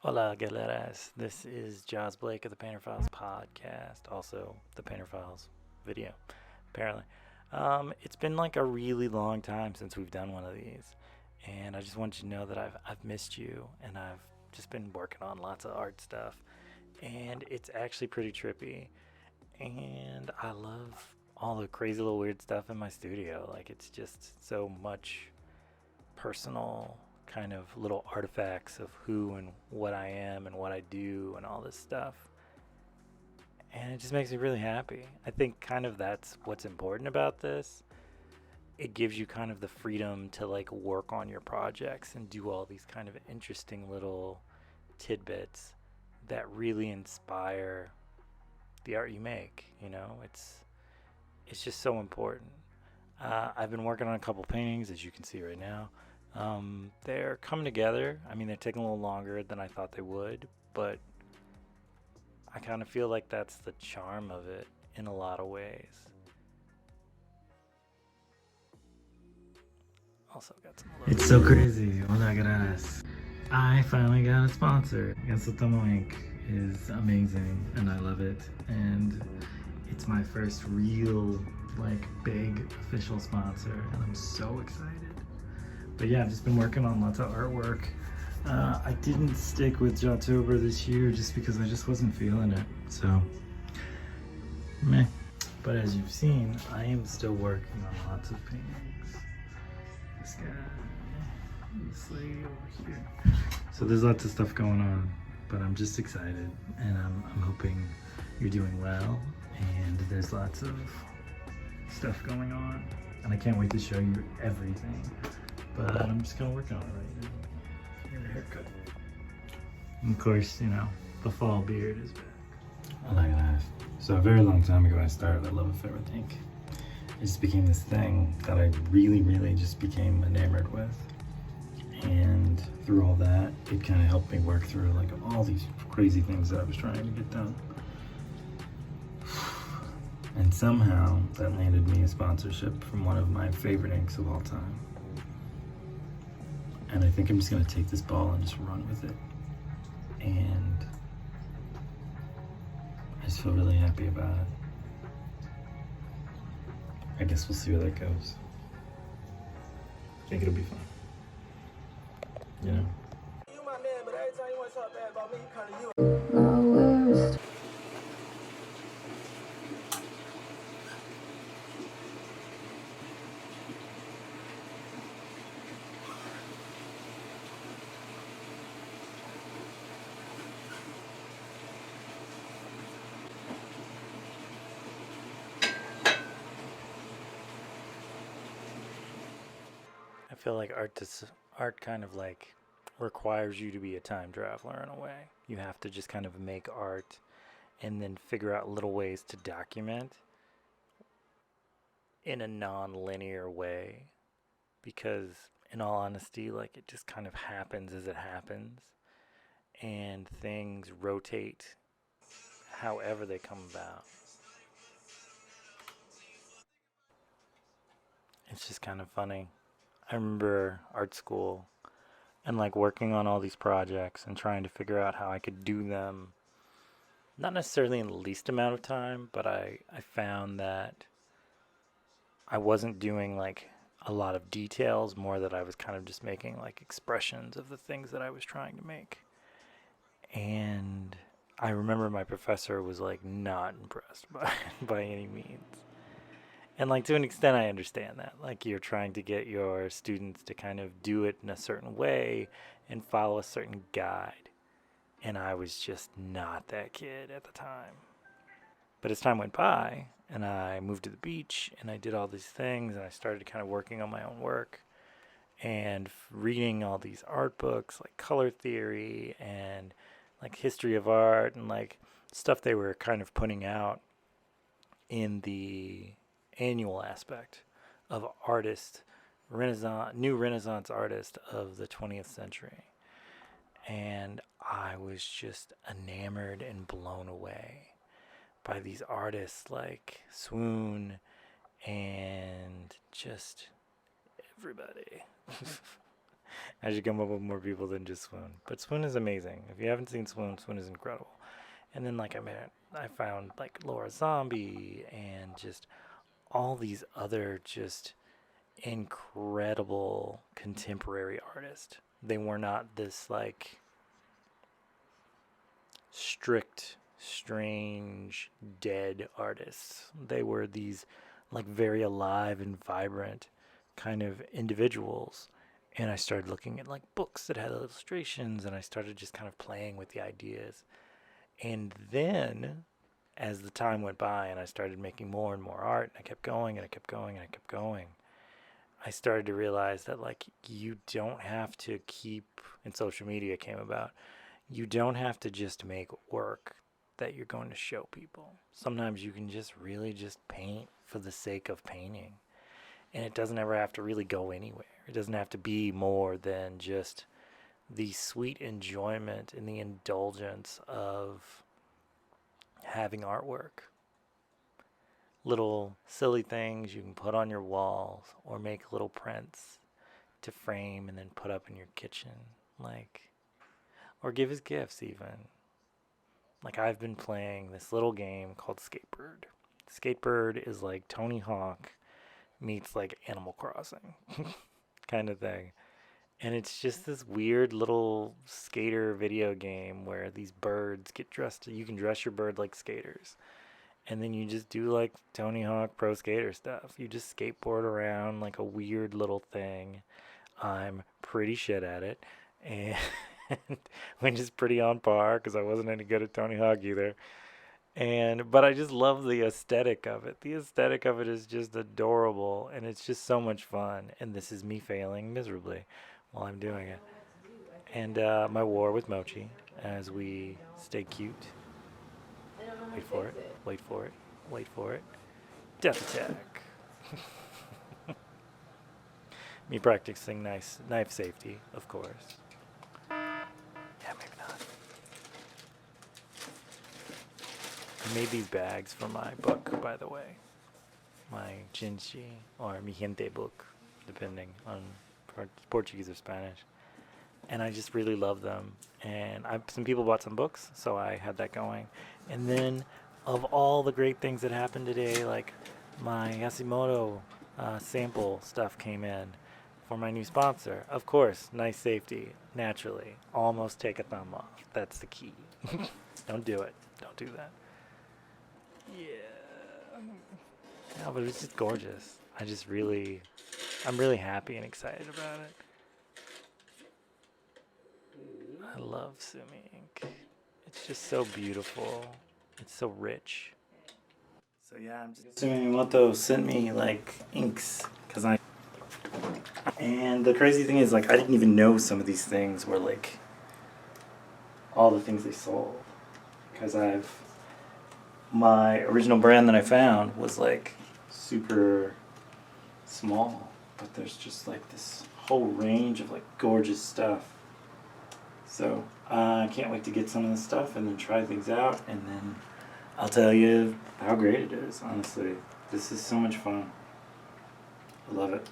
Hola, galeras. This is Jaws Blake of the Painter Files podcast, also the Painter Files video, apparently. It's been like a really long time since we've done one of these, and I just wanted you to know that I've missed you, and I've just been working on lots of art stuff, and it's actually pretty trippy, and I love all the crazy little weird stuff in my studio. Like, it's just so much personal kind of little artifacts of who and what I am and what I do and all this stuff. And it just makes me really happy. I think kind of that's what's important about this. It gives you kind of the freedom to like work on your projects and do all these kind of interesting little tidbits that really inspire the art you make, you know? It's just so important. I've been working on a couple paintings, as you can see right now. They're coming together. I mean, they're taking a little longer than I thought they would, but I kind of feel like that's the charm of it in a lot of ways. Also got some. It's so crazy. Hola, gracias. I finally got a sponsor. Gansotamo Inc. is amazing, and I love it. And it's my first real, like, big official sponsor, and I'm so excited. But yeah, I've just been working on lots of artwork. I didn't stick with Jawtober this year just because I just wasn't feeling it. So, meh. But as you've seen, I am still working on lots of paintings. This guy, this lady over here. So there's lots of stuff going on, but I'm just excited, and I'm hoping you're doing well. And there's lots of stuff going on, and I can't wait to show you everything. But I'm just gonna work on it right now. Get a haircut. And of course, you know, the fall beard is back. I like that. So a very long time ago I started a love affair with ink. It just became this thing that I really just became enamored with. And through all that, it kind of helped me work through like all these crazy things that I was trying to get done. And somehow that landed me a sponsorship from one of my favorite inks of all time. And I think I'm just gonna take this ball and just run with it. And I just feel really happy about it. I guess we'll see where that goes. I think it'll be fun. You know? You my man, but every time you want to talk bad about me, you come to you. I feel like art kind of like requires you to be a time traveler in a way. You have to just kind of make art and then figure out little ways to document in a non-linear way, because in all honesty, like, it just kind of happens as it happens, and things rotate however they come about. It's just kind of funny. I remember art school and like working on all these projects and trying to figure out how I could do them, not necessarily in the least amount of time, but I found that I wasn't doing like a lot of details, more that I was kind of just making like expressions of the things that I was trying to make. And I remember my professor was like not impressed by any means. And like, to an extent, I understand that. Like, you're trying to get your students to kind of do it in a certain way and follow a certain guide. And I was just not that kid at the time. But as time went by and I moved to the beach and I did all these things and I started kind of working on my own work and reading all these art books like color theory and like history of art and like stuff they were kind of putting out in the annual aspect of artist Renaissance, new Renaissance artist of the 20th century. And I was just enamored and blown away by these artists like Swoon and just everybody. I should come up with more people than just Swoon. But Swoon is amazing. If you haven't seen Swoon, Swoon is incredible. And then like I found like Laura Zombie and just all these other just incredible contemporary artists. They were not this like strict, strange, dead artists. They were these like very alive and vibrant kind of individuals. And I started looking at like books that had illustrations and I started just kind of playing with the ideas. And then as the time went by and I started making more and more art and I kept going and I kept going and I kept going, I started to realize that like you don't have to keep, and social media came about, you don't have to just make work that you're going to show people. Sometimes you can just really just paint for the sake of painting. And it doesn't ever have to really go anywhere. It doesn't have to be more than just the sweet enjoyment and the indulgence of having artwork. Little silly things you can put on your walls or make little prints to frame and then put up in your kitchen. Like, or give as gifts even. Like I've been playing this little game called Skatebird. Skatebird is like Tony Hawk meets like Animal Crossing kind of thing. And it's just this weird little skater video game where these birds get dressed. You can dress your bird like skaters. And then you just do like Tony Hawk Pro Skater stuff. You just skateboard around like a weird little thing. I'm pretty shit at it. And which is pretty on par because I wasn't any good at Tony Hawk either. But I just love the aesthetic of it. The aesthetic of it is just adorable and it's just so much fun. And this is me failing miserably while I'm doing it. And my war with Mochi as we stay cute. Wait for it. Wait for it. Wait for it. Death attack. Me practicing nice knife safety, of course. Yeah, maybe not. I made these bags for my book, by the way. My Jinchi or Mi Gente book, depending on Portuguese or Spanish. And I just really love them. And some people bought some books, so I had that going. And then, of all the great things that happened today, like my Yasimoto sample stuff came in for my new sponsor. Of course, nice safety, naturally. Almost take a thumb off. That's the key. Don't do it. Don't do that. Yeah. No, but it's just gorgeous. I'm really happy and excited about it. I love Sumi ink. It's just so beautiful. It's so rich. So yeah, I'm just Sumimamoto sent me like inks and the crazy thing is like I didn't even know some of these things were like all the things they sold because my original brand that I found was like super small, but there's just like this whole range of like gorgeous stuff. So I can't wait to get some of this stuff and then try things out, and then I'll tell you how great it is, honestly. This is so much fun. I love it.